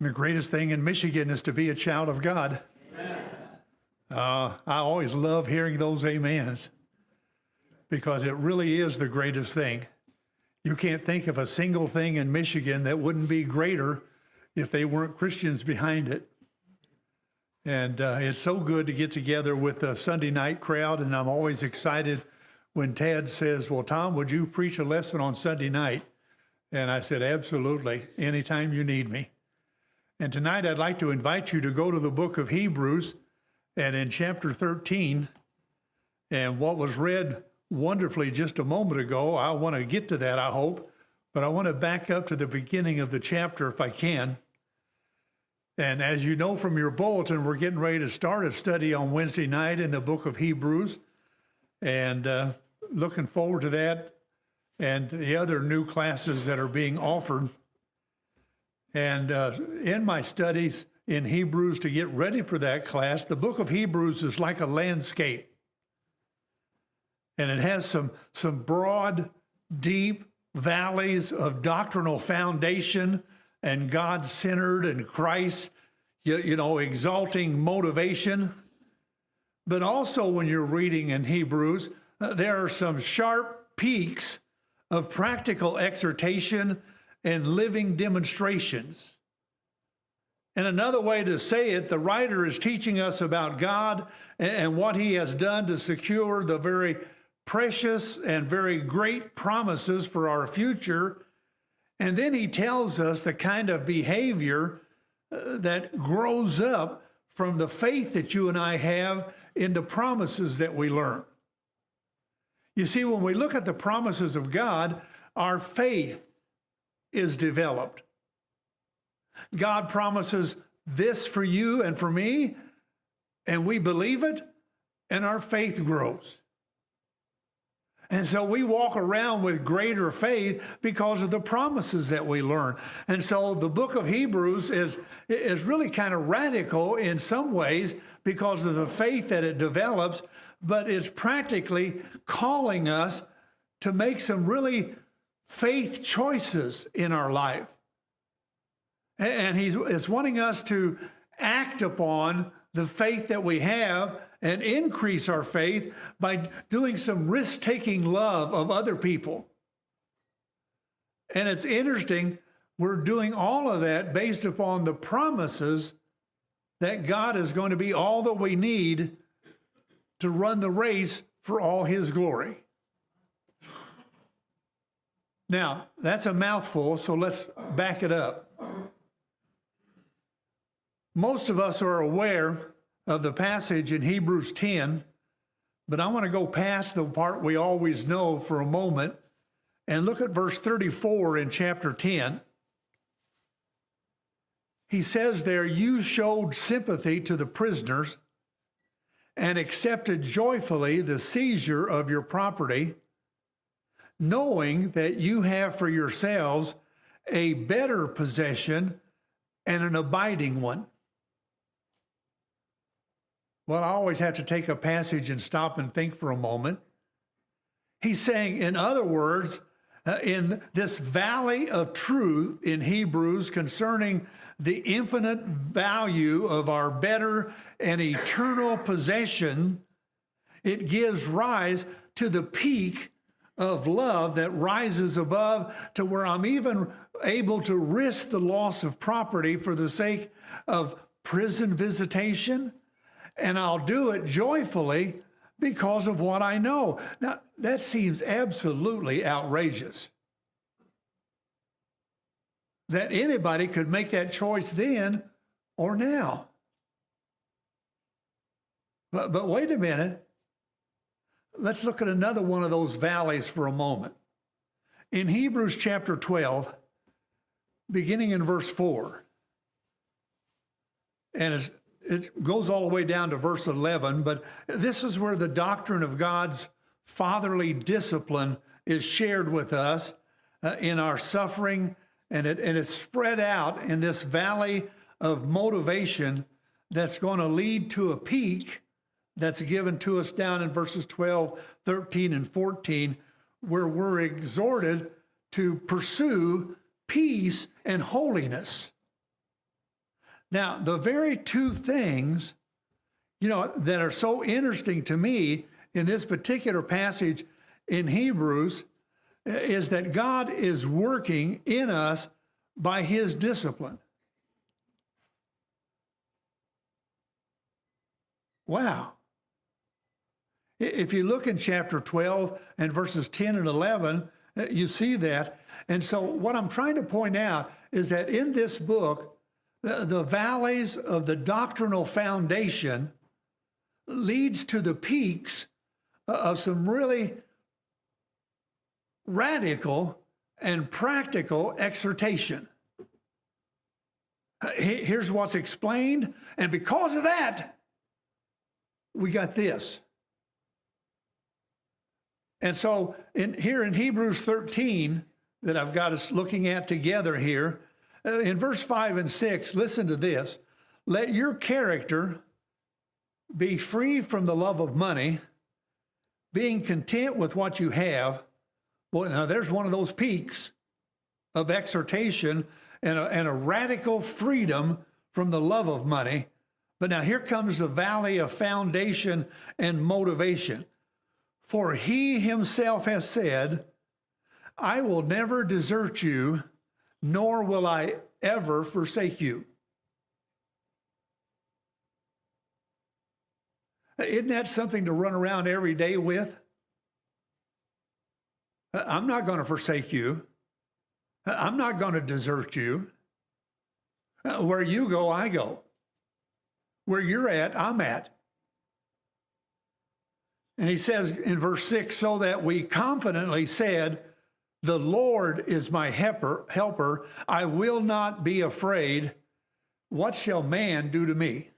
The greatest thing in Michigan is to be a child of God. Amen. I always love hearing those amens because it really is the greatest thing. You can't think of a single thing in Michigan that wouldn't be greater if they weren't Christians behind it. And it's so good to get together with the Sunday night crowd, and I'm always excited when Tad says, well, Tom, would you preach a lesson on Sunday night? And I said, absolutely, anytime you need me. And tonight I'd like to invite you to go to the book of Hebrews, and in chapter 13, and what was read wonderfully just a moment ago, I want to get to that, I hope, but I want to back up to the beginning of the chapter if I can. And as you know from your bulletin, we're getting ready to start a study on Wednesday night in the book of Hebrews, and looking forward to that and the other new classes that are being offered. And in my studies in Hebrews to get ready for that class, the book of Hebrews is like a landscape. And it has some broad, deep valleys of doctrinal foundation and God-centered and Christ, exalting motivation. But also when you're reading in Hebrews, there are some sharp peaks of practical exhortation and living demonstrations. And another way to say it, the writer is teaching us about God and what he has done to secure the very precious and very great promises for our future. And then he tells us the kind of behavior that grows up from the faith that you and I have in the promises that we learn. You see, when we look at the promises of God, our faith is developed. God promises this for you and for me, and we believe it, and our faith grows. And so we walk around with greater faith because of the promises that we learn. And so the book of Hebrews is really kind of radical in some ways because of the faith that it develops, but it's practically calling us to make some really faith choices in our life. And he's wanting us to act upon the faith that we have and increase our faith by doing some risk-taking love of other people. And it's interesting, we're doing all of that based upon the promises that God is going to be all that we need to run the race for all his glory. Now, that's a mouthful, so let's back it up. Most of us are aware of the passage in Hebrews 10, but I want to go past the part we always know for a moment and look at verse 34 in chapter 10. He says there, you showed sympathy to the prisoners and accepted joyfully the seizure of your property, knowing that you have for yourselves a better possession and an abiding one. Well, I always have to take a passage and stop and think for a moment. He's saying, in other words, in this valley of truth in Hebrews concerning the infinite value of our better and eternal possession, it gives rise to the peak of love that rises above to where I'm even able to risk the loss of property for the sake of prison visitation. And I'll do it joyfully because of what I know. Now, that seems absolutely outrageous. That anybody could make that choice then or now. But wait a minute. Let's look at another one of those valleys for a moment. In Hebrews chapter 12, beginning in verse 4, and it goes all the way down to verse 11, but this is where the doctrine of God's fatherly discipline is shared with us in our suffering, and it's spread out in this valley of motivation that's going to lead to a peak that's given to us down in verses 12, 13, and 14, where we're exhorted to pursue peace and holiness. Now, the very two things, that are so interesting to me in this particular passage in Hebrews is that God is working in us by his discipline. Wow. If you look in chapter 12 and verses 10 and 11, you see that. And so what I'm trying to point out is that in this book, the valleys of the doctrinal foundation leads to the peaks of some really radical and practical exhortation. Here's what's explained, and because of that, we got this. And so here in Hebrews 13, that I've got us looking at together here, in verse 5 and 6, listen to this. Let your character be free from the love of money, being content with what you have. Well, now there's one of those peaks of exhortation and a radical freedom from the love of money. But now here comes the valley of foundation and motivation. For he himself has said, I will never desert you, nor will I ever forsake you. Isn't that something to run around every day with? I'm not going to forsake you. I'm not going to desert you. Where you go, I go. Where you're at, I'm at. And he says in verse 6, so that we confidently said, the Lord is my helper. I will not be afraid. What shall man do to me?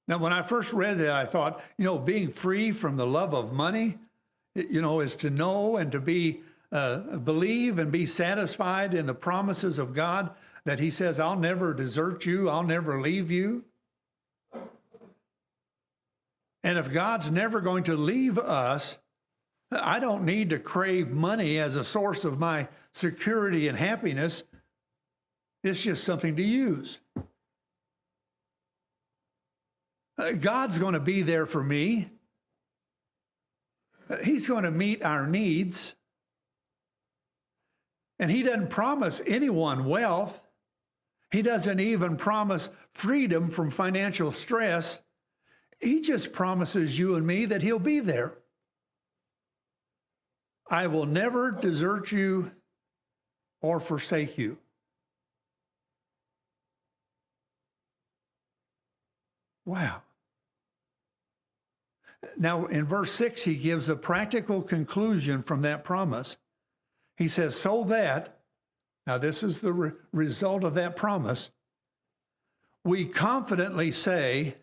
Now, when I first read that, I thought, being free from the love of money, is to know and to be believe and be satisfied in the promises of God that he says, I'll never desert you, I'll never leave you. And if God's never going to leave us, I don't need to crave money as a source of my security and happiness. It's just something to use. God's going to be there for me. He's going to meet our needs. And he doesn't promise anyone wealth. He doesn't even promise freedom from financial stress. He just promises you and me that he'll be there. I will never desert you or forsake you. Wow. Now, in verse 6, he gives a practical conclusion from that promise. He says, so that, now this is the result of that promise, we confidently say,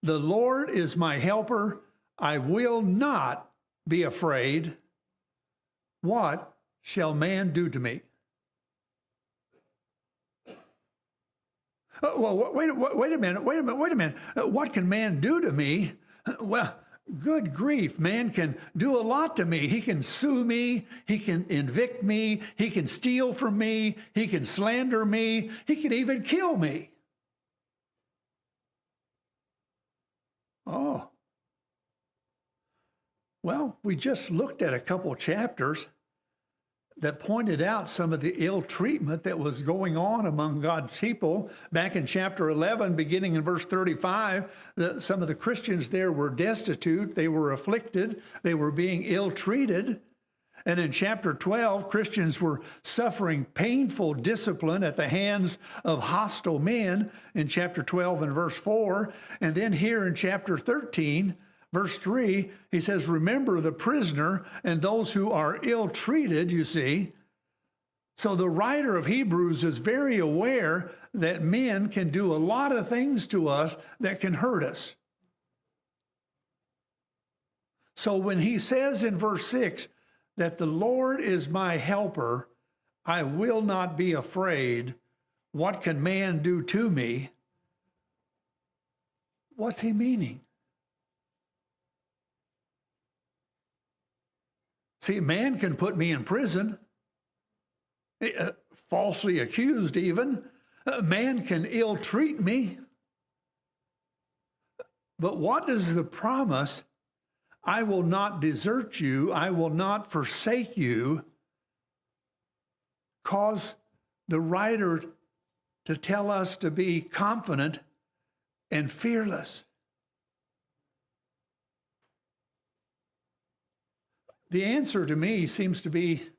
the Lord is my helper. I will not be afraid. What shall man do to me? Well, wait a minute. What can man do to me? Well, good grief, man can do a lot to me. He can sue me. He can evict me. He can steal from me. He can slander me. He can even kill me. Oh. Well, we just looked at a couple chapters that pointed out some of the ill treatment that was going on among God's people. Back in chapter 11, beginning in verse 35, some of the Christians there were destitute, they were afflicted, they were being ill treated. And in chapter 12, Christians were suffering painful discipline at the hands of hostile men in chapter 12 and verse 4. And then here in chapter 13, verse 3, he says, remember the prisoner and those who are ill-treated, you see. So the writer of Hebrews is very aware that men can do a lot of things to us that can hurt us. So when he says in verse 6 that the Lord is my helper, I will not be afraid. What can man do to me? What's he meaning? See, man can put me in prison. falsely accused even. Man can ill-treat me. But what does the promise, I will not desert you, I will not forsake you, cause the writer to tell us to be confident and fearless? The answer to me seems to be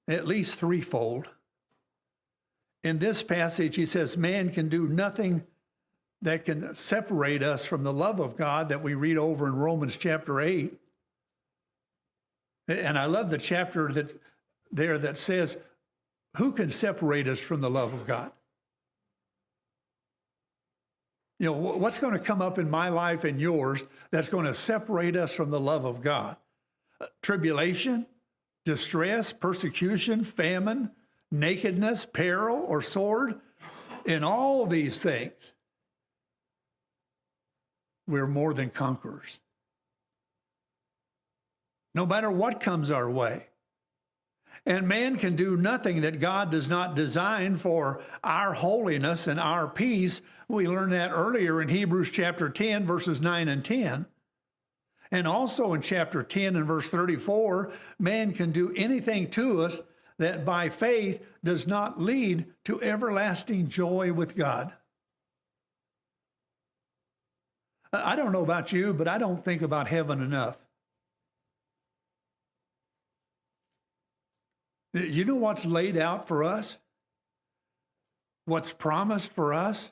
at least threefold. In this passage, he says, man can do nothing that can separate us from the love of God that we read over in Romans chapter 8. And I love the chapter that says, who can separate us from the love of God? You know, what's going to come up in my life and yours that's going to separate us from the love of God? Tribulation, distress, persecution, famine, nakedness, peril, or sword. In all these things, we're more than conquerors. No matter what comes our way. And man can do nothing that God does not design for our holiness and our peace. We learned that earlier in Hebrews chapter 10, verses 9 and 10. And also in chapter 10 and verse 34, man can do anything to us that by faith does not lead to everlasting joy with God. I don't know about you, but I don't think about heaven enough. You know what's laid out for us? What's promised for us?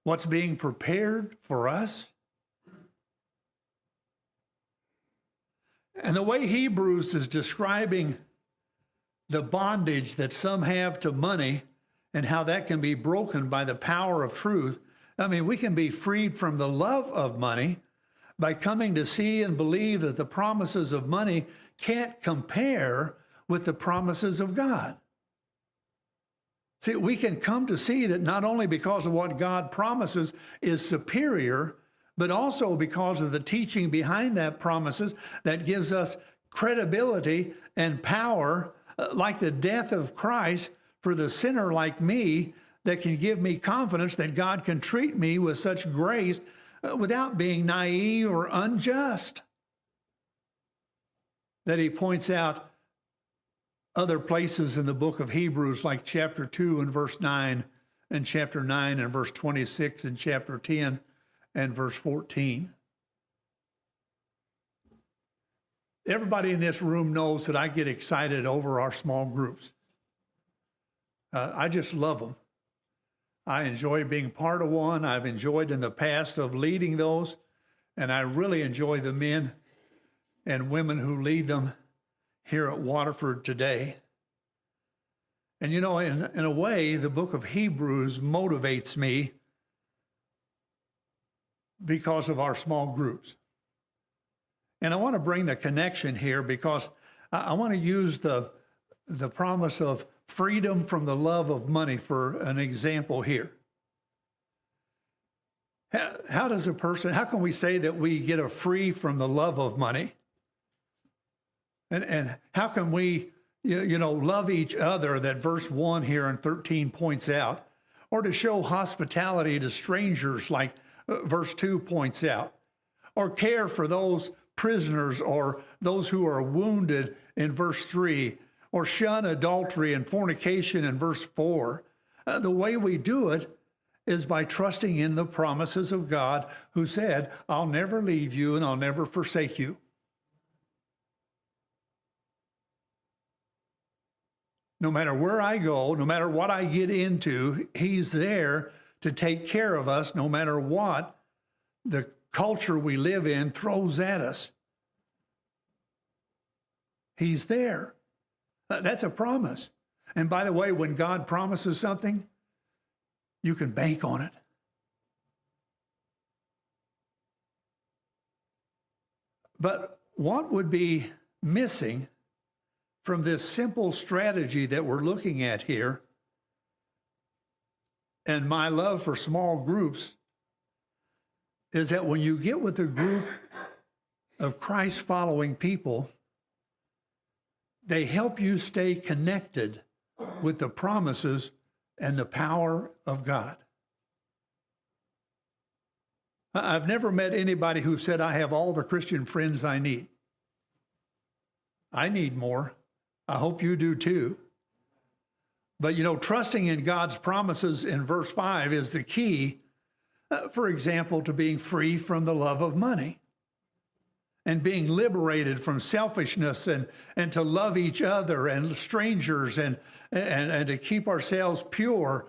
What's being prepared for us? And the way Hebrews is describing the bondage that some have to money and how that can be broken by the power of truth. I mean, we can be freed from the love of money by coming to see and believe that the promises of money can't compare with the promises of God. See, we can come to see that not only because of what God promises is superior, but also because of the teaching behind that promises that gives us credibility and power, like the death of Christ for the sinner like me, that can give me confidence that God can treat me with such grace without being naive or unjust. That he points out other places in the book of Hebrews, like chapter 2 and verse 9, and chapter 9 and verse 26, and chapter 10 and verse 14. Everybody in this room knows that I get excited over our small groups. I just love them. I enjoy being part of one. I've enjoyed in the past of leading those, and I really enjoy the men and women who lead them here at Waterford today. And you know, in a way, the book of Hebrews motivates me because of our small groups. And I want to bring the connection here because I want to use the promise of freedom from the love of money for an example here. How can we say that we get free from the love of money? And how can we, love each other, that verse 1 here in 13 points out, or to show hospitality to strangers like verse 2 points out, or care for those prisoners or those who are wounded in verse 3, or shun adultery and fornication in verse 4. The way we do it is by trusting in the promises of God, who said, I'll never leave you and I'll never forsake you. No matter where I go, no matter what I get into, he's there to take care of us, no matter what the culture we live in throws at us. He's there. That's a promise. And by the way, when God promises something, you can bank on it. But what would be missing from this simple strategy that we're looking at here, and my love for small groups, is that when you get with a group of Christ-following people, they help you stay connected with the promises and the power of God. I've never met anybody who said, I have all the Christian friends I need. I need more. I hope you do too. But, trusting in God's promises in verse 5 is the key, for example, to being free from the love of money and being liberated from selfishness and to love each other and strangers and to keep ourselves pure.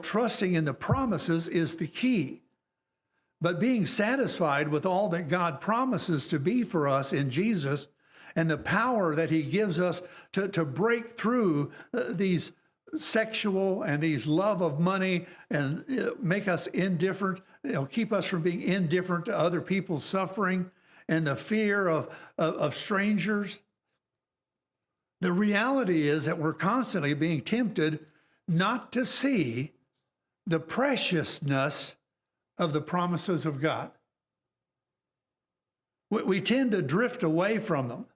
Trusting in the promises is the key. But being satisfied with all that God promises to be for us in Jesus and the power that he gives us to break through these sexual and these love of money and make us indifferent, keep us from being indifferent to other people's suffering and the fear of strangers. The reality is that we're constantly being tempted not to see the preciousness of the promises of God. We tend to drift away from them.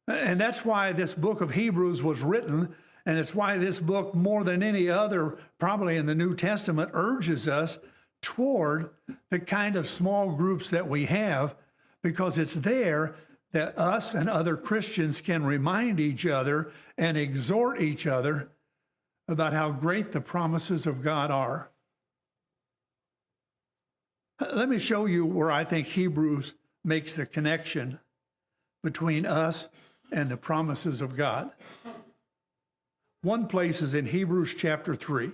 And that's why this book of Hebrews was written, and it's why this book, more than any other, probably in the New Testament, urges us toward the kind of small groups that we have, because it's there that us and other Christians can remind each other and exhort each other about how great the promises of God are. Let me show you where I think Hebrews makes the connection between us and the promises of God. One place is in Hebrews chapter 3.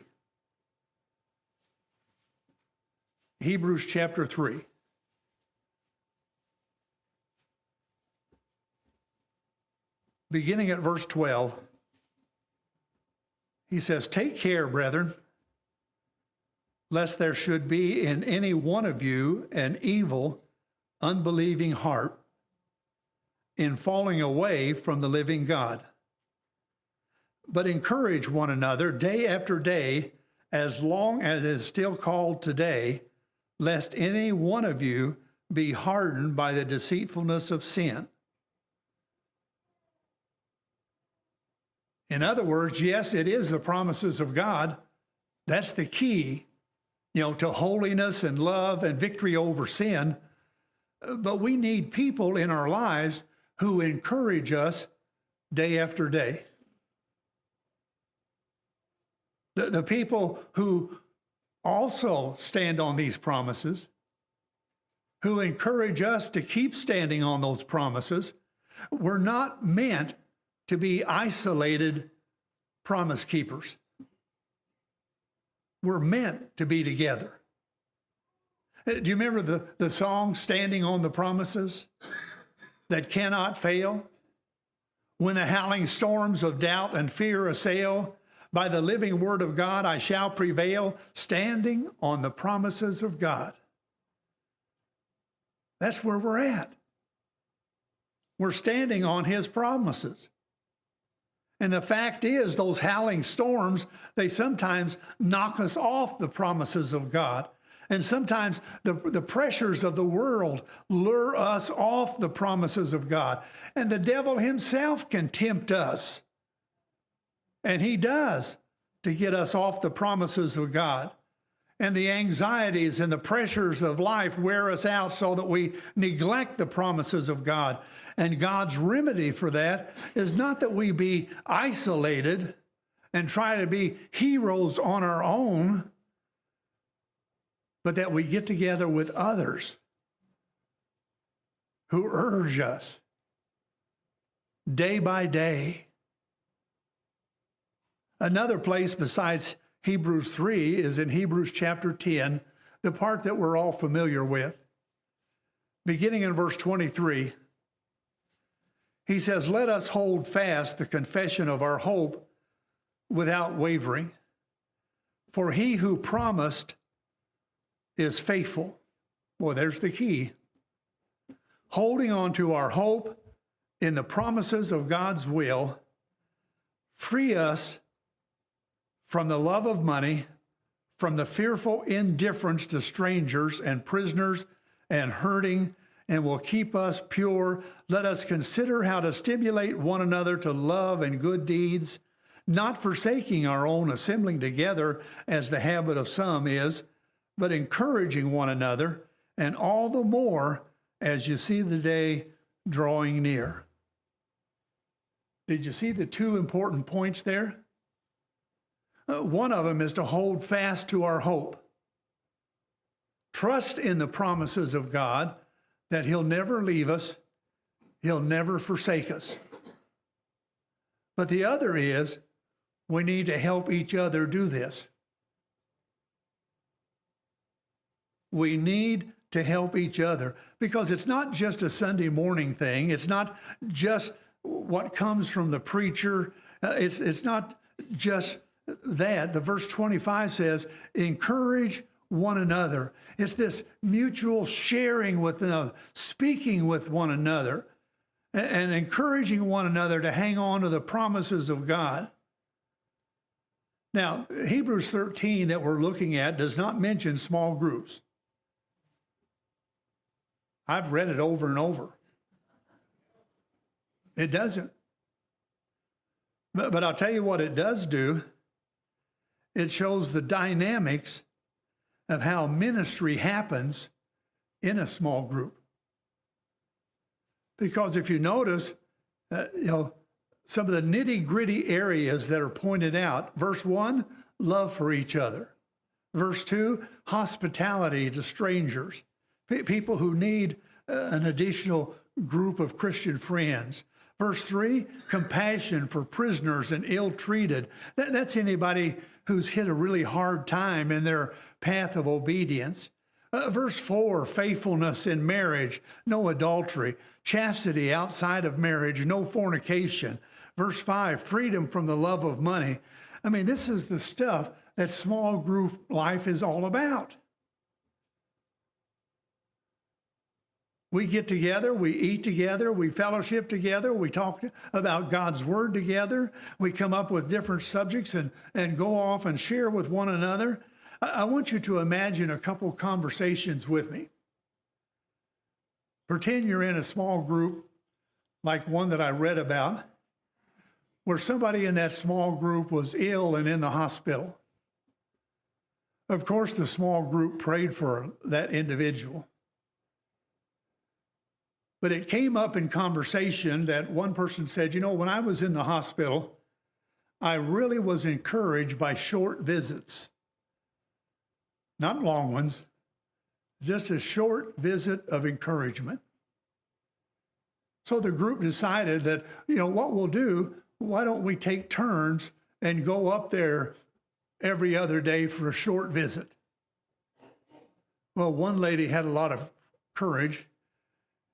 Hebrews chapter 3. Beginning at verse 12, he says, "Take care, brethren, lest there should be in any one of you an evil, unbelieving heart in falling away from the living God. But encourage one another day after day, as long as it is still called today, lest any one of you be hardened by the deceitfulness of sin." In other words, yes, it is the promises of God. That's the key, to holiness and love and victory over sin. But we need people in our lives who encourage us day after day. The people who also stand on these promises, who encourage us to keep standing on those promises. We're not meant to be isolated promise keepers. We're meant to be together. Do you remember the song, Standing on the Promises That Cannot Fail? When the howling storms of doubt and fear assail, by the living word of God I shall prevail, standing on the promises of God. That's where we're at. We're standing on his promises. And the fact is, those howling storms, they sometimes knock us off the promises of God. And sometimes the pressures of the world lure us off the promises of God. And the devil himself can tempt us. And he does, to get us off the promises of God. And the anxieties and the pressures of life wear us out so that we neglect the promises of God. And God's remedy for that is not that we be isolated and try to be heroes on our own, but that we get together with others who urge us day by day. Another place besides Hebrews 3 is in Hebrews chapter 10, the part that we're all familiar with. Beginning in verse 23, he says, "Let us hold fast the confession of our hope without wavering, for he who promised is faithful." Boy, there's the key. Holding on to our hope in the promises of God's will, free us from the love of money, from the fearful indifference to strangers and prisoners and hurting and will keep us pure, let us consider how to stimulate one another to love and good deeds, not forsaking our own assembling together as the habit of some is, but encouraging one another, and all the more as you see the day drawing near. Did you see the two important points there? One of them is to hold fast to our hope. Trust in the promises of God that He'll never leave us, He'll never forsake us. But the other is we need to help each other do this. We need to help each other because it's not just a Sunday morning thing. It's not just what comes from the preacher. It's not just that. The verse 25 says, encourage one another. It's this mutual sharing with another, speaking with one another, and encouraging one another to hang on to the promises of God. Now, Hebrews 13 that we're looking at does not mention small groups. I've read it over and over. It doesn't. But I'll tell you what it does do. It shows the dynamics of how ministry happens in a small group. Because if you notice, some of the nitty-gritty areas that are pointed out. Verse 1, love for each other. Verse 2, hospitality to strangers, people who need an additional group of Christian friends. Verse 3, compassion for prisoners and ill-treated. That's anybody who's hit a really hard time in their path of obedience. Verse 4, faithfulness in marriage, no adultery. Chastity outside of marriage, no fornication. Verse 5, freedom from the love of money. I mean, this is the stuff that small group life is all about. We get together, we eat together, we fellowship together, we talk about God's word together, we come up with different subjects and go off and share with one another. I want you to imagine a couple conversations with me. Pretend you're in a small group like one that I read about, where somebody in that small group was ill and in the hospital. Of course, the small group prayed for that individual. But it came up in conversation that one person said, when I was in the hospital, I really was encouraged by short visits. Not long ones, just a short visit of encouragement. So the group decided that, what we'll do, why don't we take turns and go up there every other day for a short visit? Well, one lady had a lot of courage,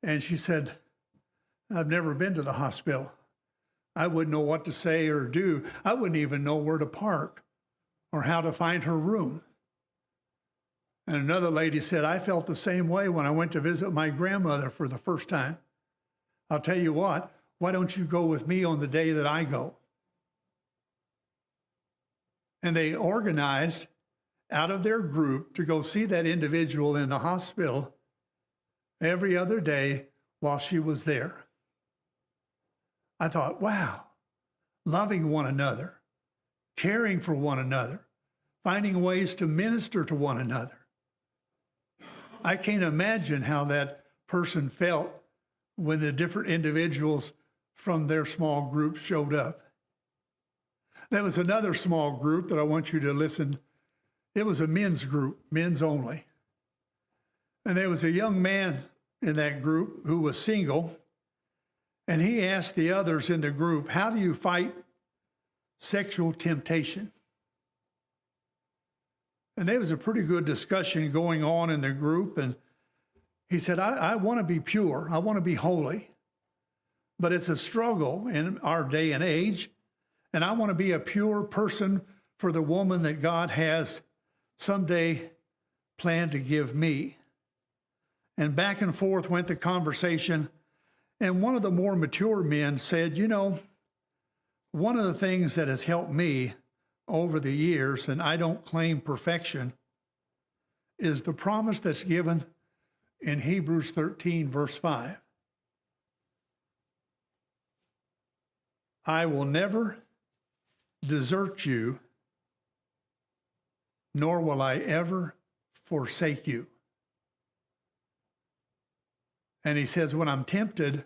and she said, I've never been to the hospital. I wouldn't know what to say or do. I wouldn't even know where to park or how to find her room. And another lady said, I felt the same way when I went to visit my grandmother for the first time. I'll tell you what, why don't you go with me on the day that I go? And they organized out of their group to go see that individual in the hospital every other day while she was there. I thought, wow, loving one another, caring for one another, finding ways to minister to one another. I can't imagine how that person felt when the different individuals from their small group showed up. There was another small group that I want you to listen. It was a men's group, men's only. And there was a young man in that group who was single, and he asked the others in the group, how do you fight sexual temptation? And there was a pretty good discussion going on in the group, and he said, I want to be pure, I want to be holy, but it's a struggle in our day and age, and I want to be a pure person for the woman that God has someday planned to give me. And back and forth went the conversation, and one of the more mature men said, one of the things that has helped me over the years, and I don't claim perfection, is the promise that's given in Hebrews 13, verse 5. I will never desert you, nor will I ever forsake you. And he says, when I'm tempted,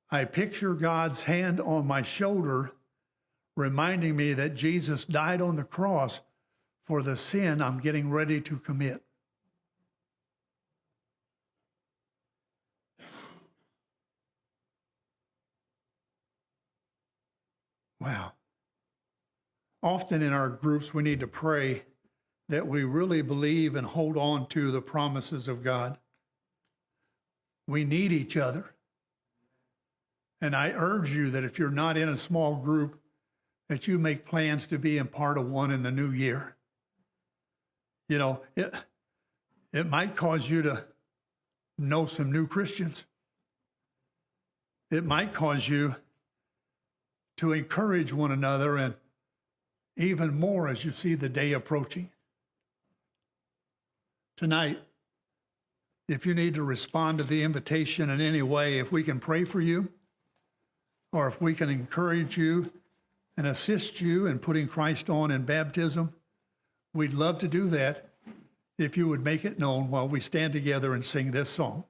I picture God's hand on my shoulder, reminding me that Jesus died on the cross for the sin I'm getting ready to commit. Wow. Often in our groups, we need to pray that we really believe and hold on to the promises of God. We need each other. And I urge you that if you're not in a small group, that you make plans to be in part of one in the new year. You know, it might cause you to know some new Christians. It might cause you to encourage one another, and even more as you see the day approaching. Tonight, if you need to respond to the invitation in any way, if we can pray for you, or if we can encourage you and assist you in putting Christ on in baptism, we'd love to do that if you would make it known while we stand together and sing this song.